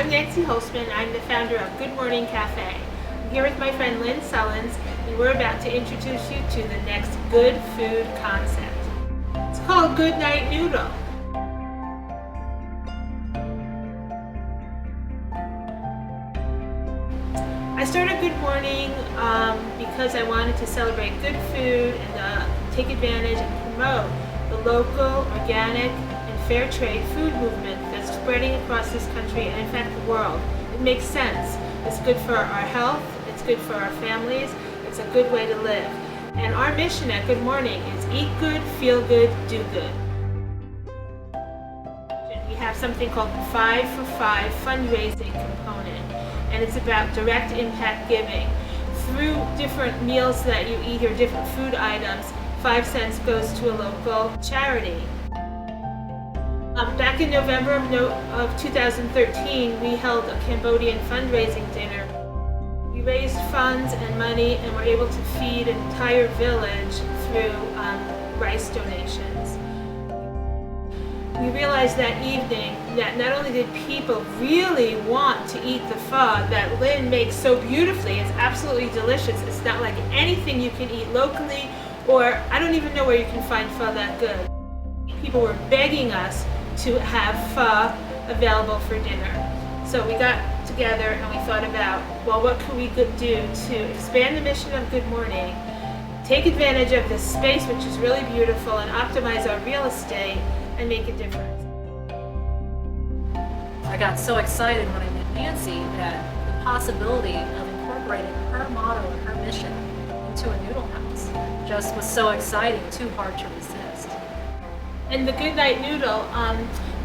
I'm Nancy Holzman. I'm the founder of Good Morning Cafe. I'm here with my friend Lynn Sullins, and we're about to introduce you to the next good food concept. It's called Good Night Noodle. I started Good Morning because I wanted to celebrate good food and take advantage and promote the local, organic, and fair trade food movement that's spreading across this country and in fact the world. It makes sense. It's good for our health, it's good for our families, it's a good way to live. And our mission at Good Morning is eat good, feel good, do good. We have something called the 5 for 5 fundraising component, and it's about direct impact giving. Through different meals that you eat or different food items, 5 cents goes to a local charity. Back in November of 2013, we held a Cambodian fundraising dinner. We raised funds and money and were able to feed an entire village through rice donations. We realized that evening that not only did people really want to eat the pho that Lynn makes so beautifully, it's absolutely delicious. It's not like anything you can eat locally, or I don't even know where you can find pho that good. People were begging us to have pho available for dinner. So we got together and we thought about, well, what could we do to expand the mission of Good Morning, take advantage of this space which is really beautiful, and optimize our real estate and make a difference. I got so excited when I met Nancy that the possibility of incorporating her motto and her mission into a noodle house just was so exciting, too hard to resist. And the Good Night Noodle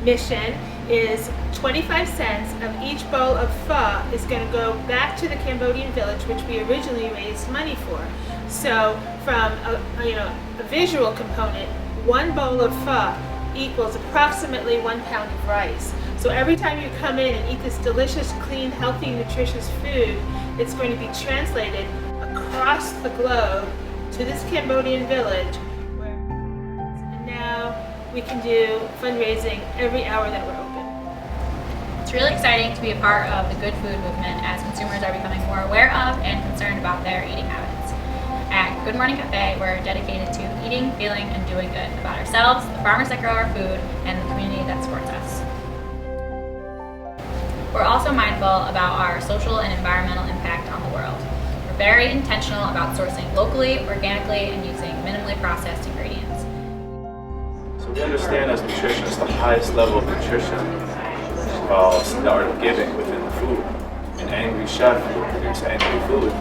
mission is 25 cents of each bowl of pho is going to go back to the Cambodian village, which we originally raised money for. So from a visual component, one bowl of pho equals approximately 1 pound of rice. So every time you come in and eat this delicious, clean, healthy, nutritious food, it's going to be translated across the globe to this Cambodian village. And now we can do fundraising every hour that we're open. It's really exciting to be a part of the good food movement as consumers are becoming more aware of and concerned about their eating habits. At Good Morning Cafe, we're dedicated to eating, feeling, and doing good about ourselves, the farmers that grow our food, and the community that supports us. We're also mindful about our social and environmental impact on the world. We're very intentional about sourcing locally, organically, and using minimally processed ingredients. So we understand as nutritionists the highest level of nutrition involves the art of giving within the food. An angry chef will produce angry food.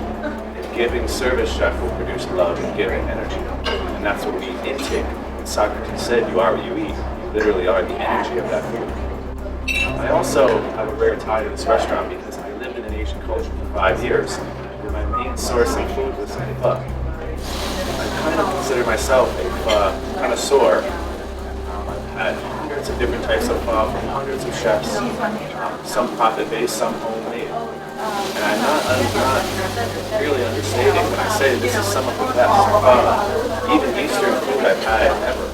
Giving service chef will produce love and giving energy. And that's what we intake. Socrates said, you are what you eat. You literally are the energy of that food. I also have a rare tie to this restaurant because I lived in an Asian culture for 5 years, and my main source of food was pho. I kind of consider myself a pho connoisseur. I've had hundreds of different types of pho from hundreds of chefs, some profit-based, some homemade. And I'm not really understating when I say this is some of the best even Eastern food I've had ever.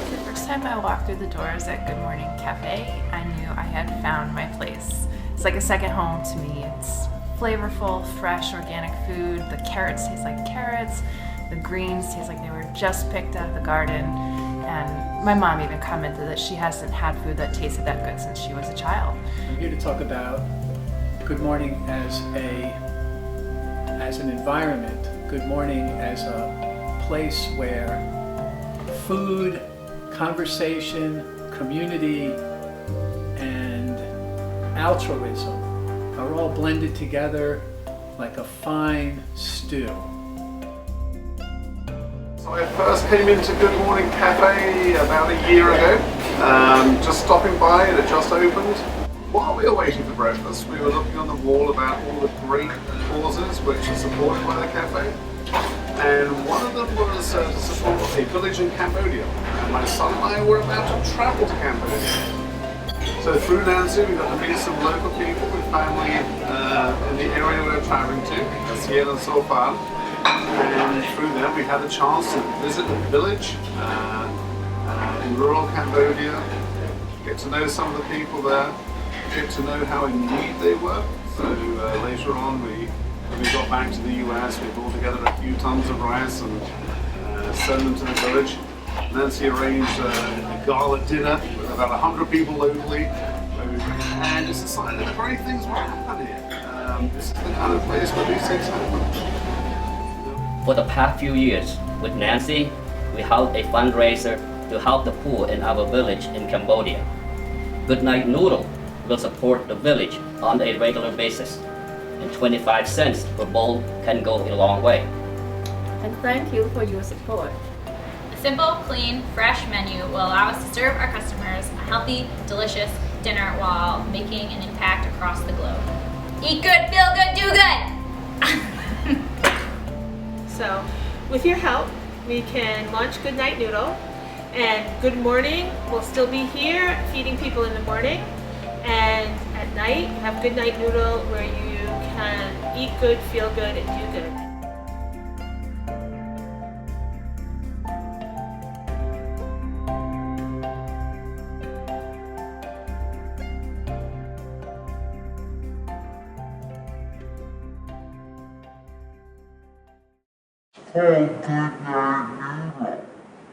The first time I walked through the doors at Good Morning Cafe, I knew I had found my place. It's like a second home to me. It's flavorful, fresh, organic food. The carrots taste like carrots. The greens taste like they were just picked out of the garden. And my mom even commented that she hasn't had food that tasted that good since she was a child. I'm here to talk about Good Morning as an environment, Good Morning as a place where food, conversation, community, and altruism are all blended together like a fine stew. So I first came into Good Morning Cafe about a year ago, just stopping by, it had just opened. While we were waiting for breakfast, we were looking on the wall about all the great causes which are supported by the cafe. And one of them was to support a village in Cambodia. And my son and I were about to travel to Cambodia. So through Nancy, we got to meet some local people with family in the area we were traveling to, Sien and Sophan. And through them, we had the chance to visit the village in rural Cambodia, get to know some of the people there, get to know how in need they were. So later on, when we got back to the US, we brought together a few tons of rice and sent them to the village. Nancy arranged a gala dinner with about 100 people locally, and it's a sign that great things will happen here. This is the kind of place where these things happen. For the past few years, with Nancy, we held a fundraiser to help the poor in our village in Cambodia. Good Night Noodle will support the village on a regular basis, and 25 cents per bowl can go a long way. And thank you for your support. A simple, clean, fresh menu will allow us to serve our customers a healthy, delicious dinner while making an impact across the globe. Eat good, feel good, do good! So, with your help, we can launch Good Night Noodle, and Good Morning will still be here, feeding people in the morning, and at night, you have Good Night Noodle where you can eat good, feel good, and do good. Oh, Good Night